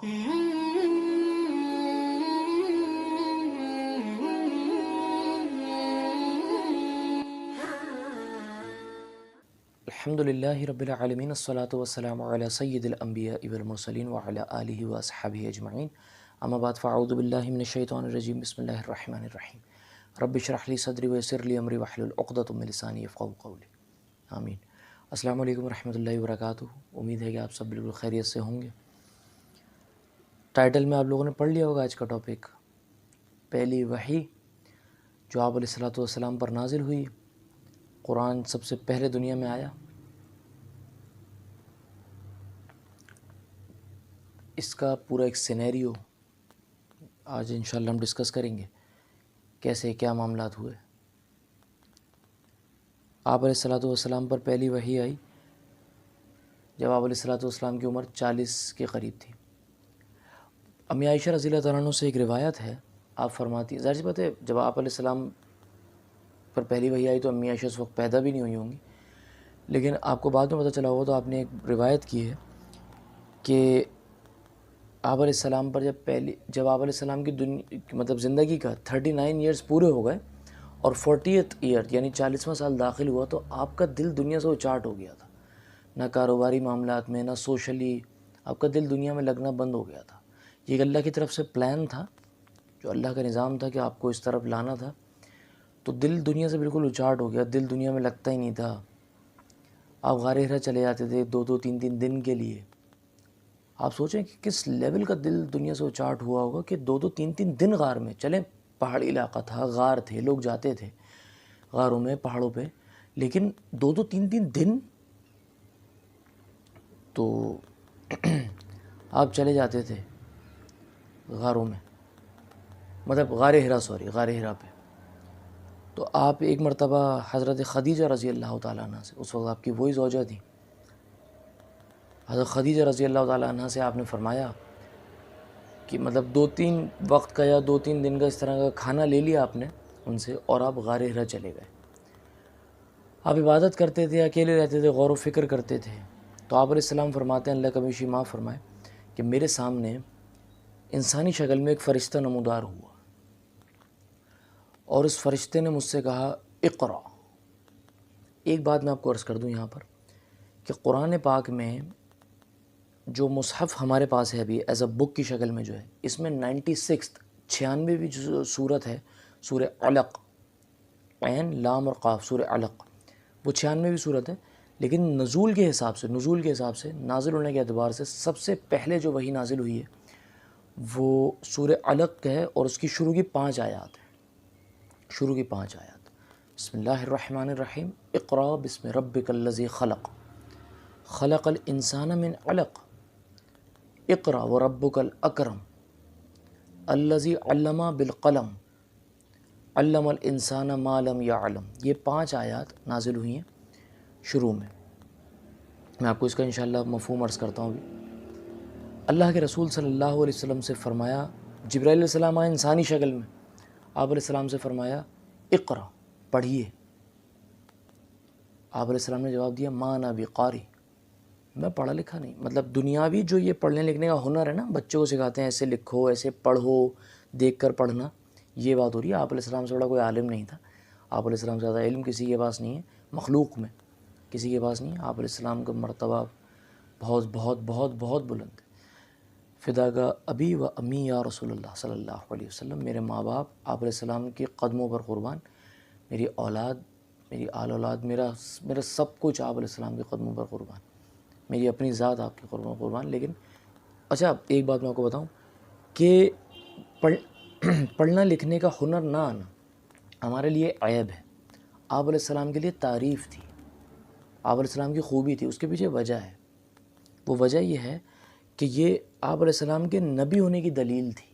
الحمدللہ رب العالمین الصلاۃ والسلام علی سید الانبیاء والمرسلین وعلی آلہ واصحابہ اجمعین اما بعد فاعوذ باللہ من الشیطان الرجیم بسم اللہ الرحمن الرحیم رب اشرح لی صدری ویسر لی امری واحلل عقدۃ من لسانی یفقہوا قولی آمین۔ السلام علیکم ورحمۃ اللہ وبرکاتہ۔ امید ہے کہ آپ سب بالکل خیریت سے ہوں گے۔ ٹائٹل میں آپ لوگوں نے پڑھ لیا ہوگا آج کا ٹاپک، پہلی وحی جو آپ علیہ الصلوۃ والسلام پر نازل ہوئی، قرآن سب سے پہلے دنیا میں آیا۔ اس کا پورا ایک سینیریو آج انشاءاللہ ہم ڈسکس کریں گے، کیسے کیا معاملات ہوئے۔ آپ علیہ الصلوۃ والسلام پر پہلی وحی آئی جب آپ علیہ الصلوۃ والسلام کی عمر 40 کے قریب تھی۔ امی عائشہ رضی اللہ تعالیٰ عنہ سے ایک روایت ہے، آپ فرماتی ہیں، ظاہر سی بات ہے جب آپ علیہ السلام پر پہلی وحی آئی تو امی عائشہ اس وقت پیدا بھی نہیں ہوئی ہوں گی، لیکن آپ کو بعد میں پتہ چلا ہوگا تو آپ نے ایک روایت کی ہے کہ آپ علیہ السلام پر جب آپ علیہ السلام کی مطلب زندگی کا 39 ایئرز پورے ہو گئے اور 40th ایئر یعنی 40واں سال داخل ہوا تو آپ کا دل دنیا سے اچاٹ ہو گیا تھا، نہ کاروباری معاملات میں نہ سوشلی، آپ کا دل دنیا میں لگنا بند ہو گیا تھا۔ یہ ایک اللہ کی طرف سے پلان تھا، جو اللہ کا نظام تھا کہ آپ کو اس طرف لانا تھا، تو دل دنیا سے بالکل اچاٹ ہو گیا، دل دنیا میں لگتا ہی نہیں تھا۔ آپ غار ہرا چلے جاتے تھے 2-3 دن کے لیے۔ آپ سوچیں کہ کس لیول کا دل دنیا سے اچاٹ ہوا ہوگا کہ 2-3 دن غار میں چلیں، پہاڑی علاقہ تھا، غار تھے، لوگ جاتے تھے غاروں میں، پہاڑوں پہ، لیکن 2-3 دن تو آپ چلے جاتے تھے غاروں میں، مطلب غار ہرا پہ۔ تو آپ ایک مرتبہ حضرت خدیجہ رضی اللہ تعالیٰ عنہ سے، اس وقت آپ کی وہی زوجہ تھی، حضرت خدیجہ رضی اللہ تعالیٰ عنہ سے آپ نے فرمایا کہ مطلب 2-3 وقت کا یا 2-3 دن کا اس طرح کا کھانا لے لیا آپ نے ان سے، اور آپ غار ہرا چلے گئے۔ آپ عبادت کرتے تھے، اکیلے رہتے تھے، غور و فکر کرتے تھے، تو آپ علیہ السلام فرماتے ہیں، اللہ کبھی شی معاف فرمائے، کہ میرے سامنے انسانی شکل میں ایک فرشتہ نمودار ہوا، اور اس فرشتے نے مجھ سے کہا اقرا۔ ایک بات میں آپ کو عرض کر دوں یہاں پر کہ قرآن پاک میں جو مصحف ہمارے پاس ہے ابھی ایز اے بک کی شکل میں جو ہے، اس میں 96ویں جو سورت ہے، سورہ علق، عین لام اور قاف، سورہ علق، وہ 96ویں سورت ہے، لیکن نزول کے حساب سے نازل ہونے کے اعتبار سے سب سے پہلے جو وحی نازل ہوئی ہے وہ سورہ علق ہے، اور اس کی شروع کی 5 آیات ہیں، بسم اللہ الرحمن الرحیم، اقرا بسم ربک الذی خلق، خلق الانسان من علق، اقرا وربک الاکرم الذی علم بالقلم، علم الانسان ما لم یعلم۔ یہ 5 آیات نازل ہوئی ہیں شروع میں آپ کو اس کا انشاءاللہ مفہوم عرض کرتا ہوں۔ ابھی اللہ کے رسول صلی اللہ علیہ وسلم سے فرمایا، جبرائیل علیہ السلام آئے انسانی شکل میں، آپ علیہ السلام سے فرمایا اقرا، پڑھیے۔ آپ علیہ السلام نے جواب دیا ما انا بقاری، میں پڑھا لکھا نہیں۔ مطلب دنیاوی جو یہ پڑھنے لکھنے کا ہنر ہے نا، بچوں کو سکھاتے ہیں ایسے لکھو، ایسے پڑھو، دیکھ کر پڑھنا، یہ بات ہو رہی ہے۔ آپ علیہ السلام سے بڑا کوئی عالم نہیں تھا، آپ علیہ السلام سے زیادہ علم کسی کے پاس نہیں ہے، مخلوق میں کسی کے پاس نہیں ہے۔ آپ علیہ السلام کا مرتبہ بہت بہت بہت بہت بلند ہے۔ فدا کا ابی و امی یا رسول اللہ صلی اللہ علیہ وسلم، میرے ماں باپ آپ علیہ السلام کے قدموں پر قربان، میری اولاد، میری آل اولاد، میرا سب کچھ آپ علیہ السلام کے قدموں پر قربان، میری اپنی ذات آپ کے قدموں پر قربان۔ لیکن اچھا ایک بات میں آپ کو بتاؤں کہ پڑھنا لکھنے کا ہنر نہ آنا ہمارے لیے عیب ہے، آپ علیہ السلام کے لیے تعریف تھی، آپ علیہ السلام کی خوبی تھی۔ اس کے پیچھے وجہ ہے، وہ وجہ یہ ہے کہ یہ آپ علیہ السلام کے نبی ہونے کی دلیل تھی۔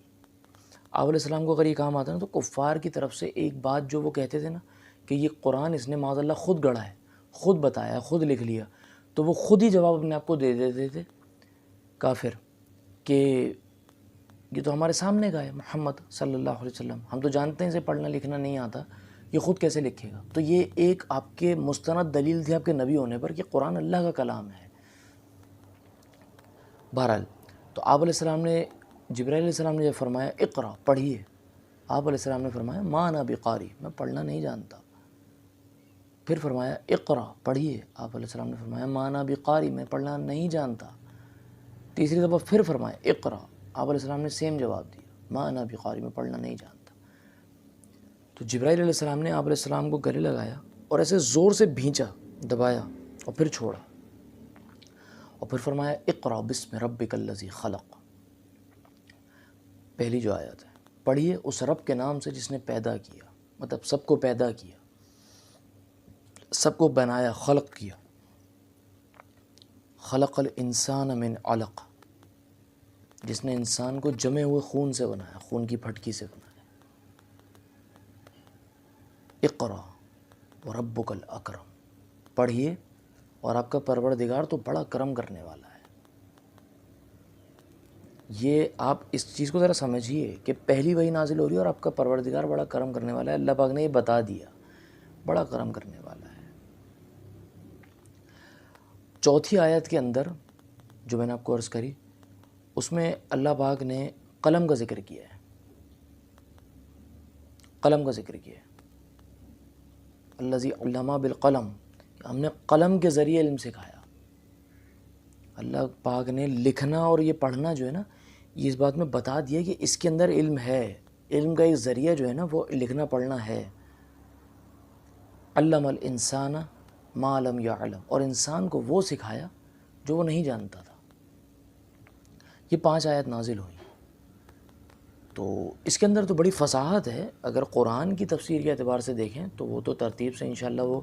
آپ علیہ السلام کو اگر یہ کام آتا نا تو کفار کی طرف سے ایک بات جو وہ کہتے تھے نا کہ یہ قرآن اس نے معاذ اللہ خود گڑھا ہے، خود بتایا، خود لکھ لیا، تو وہ خود ہی جواب اپنے آپ کو دے دیتے تھے کافر کہ یہ تو ہمارے سامنے کا ہے محمد صلی اللہ علیہ وسلم، ہم تو جانتے ہیں اسے پڑھنا لکھنا نہیں آتا، یہ خود کیسے لکھے گا؟ تو یہ ایک آپ کے مستند دلیل تھی آپ کے نبی ہونے پر کہ قرآن اللہ کا کلام ہے۔ بہرحال تو آپ علیہ السلام نے جبرائیل علیہ السلام نے جب فرمایا اقرا پڑھیے، آپ علیہ السلام نے فرمایا ما انا بقاری، میں پڑھنا نہیں جانتا۔ پھر فرمایا اقرا پڑھیے، آپ علیہ السلام نے فرمایا ما انا بقاری، میں پڑھنا نہیں جانتا۔ تیسری دفعہ پھر فرمایا اقرا، آپ علیہ السلام نے سیم جواب دیا ما انا بقاری، میں پڑھنا نہیں جانتا۔ تو جبرائیل علیہ السلام نے آپ علیہ السلام کو گلے لگایا اور ایسے زور سے بھینچا، دبایا اور پھر چھوڑا، اور پھر فرمایا اقرا بسم ربک الذی خلق، پہلی جو آیت ہے پڑھیے اس رب کے نام سے جس نے پیدا کیا، مطلب سب کو پیدا کیا، سب کو بنایا، خلق کیا۔ خلق الانسان من علق، جس نے انسان کو جمے ہوئے خون سے بنایا، خون کی پھٹکی سے بنایا۔ اقرا وربک الاکرم، پڑھیے اور آپ کا پروردگار تو بڑا کرم کرنے والا ہے۔ یہ آپ اس چیز کو ذرا سمجھیے کہ پہلی وحی نازل ہو رہی ہے اور آپ کا پروردگار بڑا کرم کرنے والا ہے، اللہ پاک نے یہ بتا دیا، بڑا کرم کرنے والا ہے۔ چوتھی آیت کے اندر جو میں نے آپ کو عرض کری، اس میں اللہ پاک نے قلم کا ذکر کیا ہے، قلم کا ذکر کیا ہے، الذی علم بالقلم، ہم نے قلم کے ذریعے علم سکھایا۔ اللہ پاک نے لکھنا اور یہ پڑھنا جو ہے نا، یہ اس بات میں بتا دیا کہ اس کے اندر علم ہے، علم کا ایک ذریعہ جو ہے نا وہ لکھنا پڑھنا ہے۔ علم الانسان ما لم یعلم، اور انسان کو وہ سکھایا جو وہ نہیں جانتا تھا۔ یہ 5 آیت نازل ہوئی، تو اس کے اندر تو بڑی فصاحت ہے۔ اگر قرآن کی تفسیر کے اعتبار سے دیکھیں تو وہ تو ترتیب سے انشاءاللہ وہ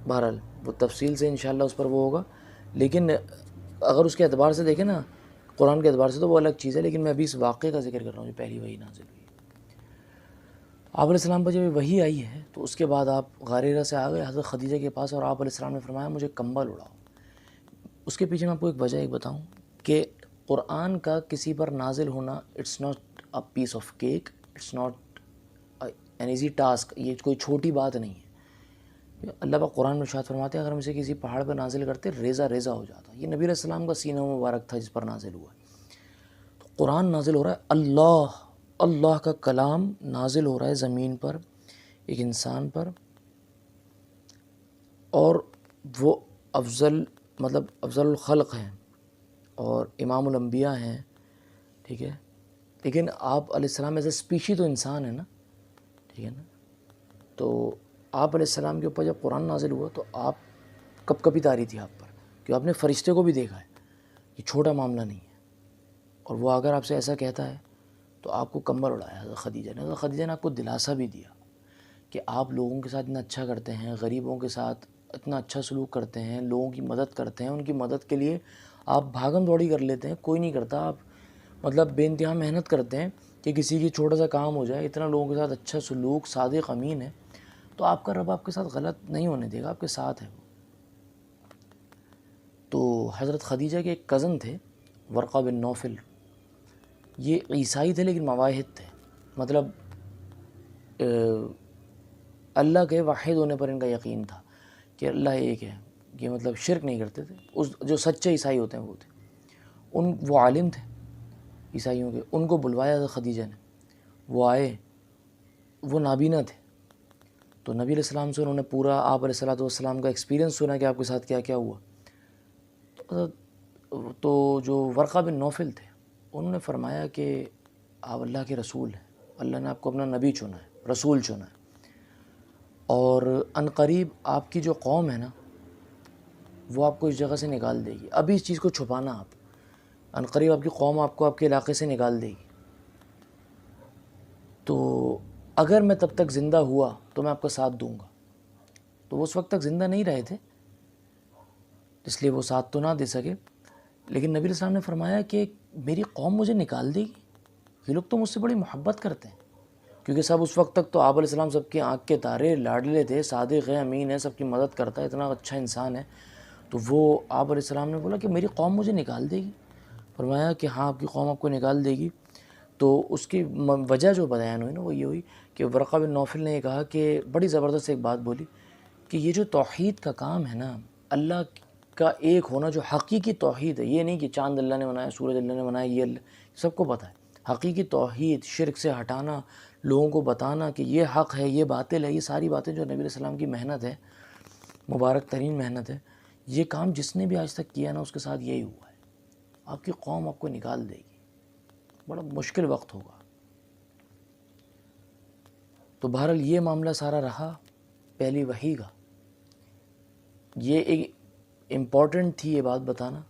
بہرحال وہ تفصیل سے انشاءاللہ اس پر وہ ہوگا، لیکن اگر اس کے اعتبار سے دیکھیں نا، قرآن کے اعتبار سے تو وہ الگ چیز ہے، لیکن میں ابھی اس واقعے کا ذکر کر رہا ہوں جو پہلی وحی نازل ہوئی۔ آپ علیہ السلام پر جب وحی آئی ہے تو اس کے بعد آپ غار حرا سے آ گئے حضرت خدیجہ کے پاس، اور آپ علیہ السلام نے فرمایا مجھے کمبل اڑاؤ۔ اس کے پیچھے میں آپ کو ایک وجہ بتاؤں کہ قرآن کا کسی پر نازل ہونا it's not a piece of cake, it's not an easy task, یہ کوئی چھوٹی بات نہیں ہے۔ اللہ پاک قرآن میں ارشاد فرماتے ہیں اگر ہم اسے کسی پہاڑ پر نازل کرتے ریزہ ریزہ ہو جاتا۔ یہ نبی علیہ السلام کا سینہ مبارک تھا جس پر نازل ہوا۔ تو قرآن نازل ہو رہا ہے، اللہ کا کلام نازل ہو رہا ہے زمین پر ایک انسان پر، اور وہ افضل الخلق ہیں اور امام الانبیاء ہیں، ٹھیک ہے، لیکن آپ علیہ السلام ایز اے اسپیشی تو انسان ہے نا، ٹھیک ہے نا۔ تو آپ علیہ السلام کے اوپر جب قرآن نازل ہوا تو آپ کپ کپی تاری تھی آپ پر، کہ آپ نے فرشتے کو بھی دیکھا ہے، یہ چھوٹا معاملہ نہیں ہے۔ اور وہ اگر آپ سے ایسا کہتا ہے تو آپ کو کمبل اڑایا حضرت خدیجہ نے۔ حضرت خدیجہ نے آپ کو دلاسا بھی دیا کہ آپ لوگوں کے ساتھ اتنا اچھا کرتے ہیں، غریبوں کے ساتھ اتنا اچھا سلوک کرتے ہیں، لوگوں کی مدد کرتے ہیں، ان کی مدد کے لیے آپ بھاگم دوڑی کر لیتے ہیں، کوئی نہیں کرتا، آپ مطلب بے انتہا محنت کرتے ہیں کہ کسی کی چھوٹا سا کام ہو جائے، اتنا لوگوں کے ساتھ اچھا سلوک، صادق امین ہے، تو آپ کا رب آپ کے ساتھ غلط نہیں ہونے دے گا، آپ کے ساتھ ہے وہ۔ تو حضرت خدیجہ کے ایک کزن تھے ورقہ بن نوفل، یہ عیسائی تھے لیکن مواحد تھے، مطلب اللہ کے واحد ہونے پر ان کا یقین تھا کہ اللہ ایک ہے، یہ مطلب شرک نہیں کرتے تھے، جو سچے عیسائی ہوتے ہیں وہ تھے، وہ عالم تھے عیسائیوں کے۔ ان کو بلوایا حضرت خدیجہ نے، وہ آئے، وہ نابینا تھے، تو نبی علیہ السلام سے انہوں نے پورا آپ علیہ السلام کا ایکسپیرینس سنا کہ آپ کے ساتھ کیا کیا ہوا۔ تو جو ورقہ بن نوفل تھے انہوں نے فرمایا کہ آپ اللہ کے رسول ہیں، اللہ نے آپ کو اپنا نبی چنا ہے، رسول چنا ہے، اور عنقریب آپ کی جو قوم ہے نا وہ آپ کو اس جگہ سے نکال دے گی، ابھی اس چیز کو چھپانا، آپ عنقریب آپ کی قوم آپ کو آپ کے علاقے سے نکال دے گی، تو اگر میں تب تک زندہ ہوا تو میں آپ کا ساتھ دوں گا۔ تو وہ اس وقت تک زندہ نہیں رہے تھے اس لیے وہ ساتھ تو نہ دے سکے، لیکن نبی علیہ السلام نے فرمایا کہ میری قوم مجھے نکال دے گی، یہ لوگ تو مجھ سے بڑی محبت کرتے ہیں، کیونکہ سب اس وقت تک تو آپ علیہ السلام سب کی آنکھ کے تارے، لاڈلے تھے، صادق ہے، امین ہے، سب کی مدد کرتا ہے، اتنا اچھا انسان ہے۔ تو وہ آپ علیہ السلام نے بولا کہ میری قوم مجھے نکال دے گی، فرمایا کہ ہاں آپ کی قوم آپ کو نکال دے گی۔ تو اس کی وجہ جو بیان ہوئی نا وہ یہ ہوئی کہ ورقہ بن نوفل نے یہ کہا کہ بڑی زبردست ایک بات بولی کہ یہ جو توحید کا کام ہے نا، اللہ کا ایک ہونا جو حقیقی توحید ہے، یہ نہیں کہ چاند اللہ نے بنایا، سورج اللہ نے بنایا، یہ اللہ، سب کو پتہ ہے۔ حقیقی توحید، شرک سے ہٹانا، لوگوں کو بتانا کہ یہ حق ہے، یہ باطل ہے، یہ ساری باتیں جو نبی علیہ السلام کی محنت ہے، مبارک ترین محنت ہے، یہ کام جس نے بھی آج تک کیا نا اس کے ساتھ یہی ہوا ہے۔ آپ کی قوم آپ کو نکال دے گی، بڑا مشکل وقت ہوگا۔ تو بہرحال یہ معاملہ سارا رہا پہلی وحی کا، یہ ایک امپورٹنٹ تھی یہ بات بتانا۔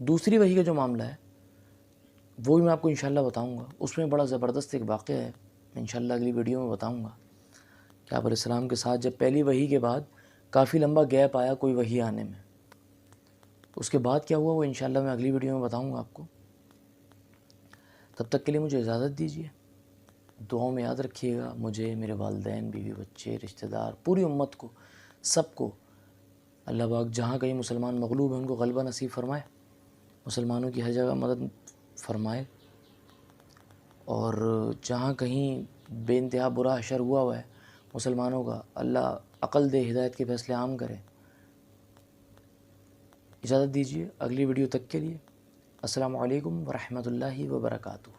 دوسری وحی کا جو معاملہ ہے وہ بھی میں آپ کو انشاءاللہ بتاؤں گا، اس میں بڑا زبردست ایک واقعہ ہے، میں انشاءاللہ اگلی ویڈیو میں بتاؤں گا کہ آپ علیہ السلام کے ساتھ جب پہلی وحی کے بعد کافی لمبا گیپ آیا کوئی وحی آنے میں، اس کے بعد کیا ہوا وہ انشاءاللہ میں اگلی ویڈیو میں بتاؤں گا آپ کو۔ تب تک کے لیے مجھے اجازت دیجیے، دعاؤں میں یاد رکھیے گا مجھے، میرے والدین، بیوی، بچے، رشتہ دار، پوری امت کو، سب کو۔ اللہ پاک جہاں کہیں مسلمان مغلوب ہیں ان کو غلبہ نصیب فرمائے، مسلمانوں کی ہر جگہ مدد فرمائے، اور جہاں کہیں بے انتہا برا حشر ہوا ہے مسلمانوں کا، اللہ عقل دے، ہدایت کے فیصلے عام کرے۔ اجازت دیجیے اگلی ویڈیو تک کے لیے، السلام علیکم ورحمۃ اللہ وبرکاتہ۔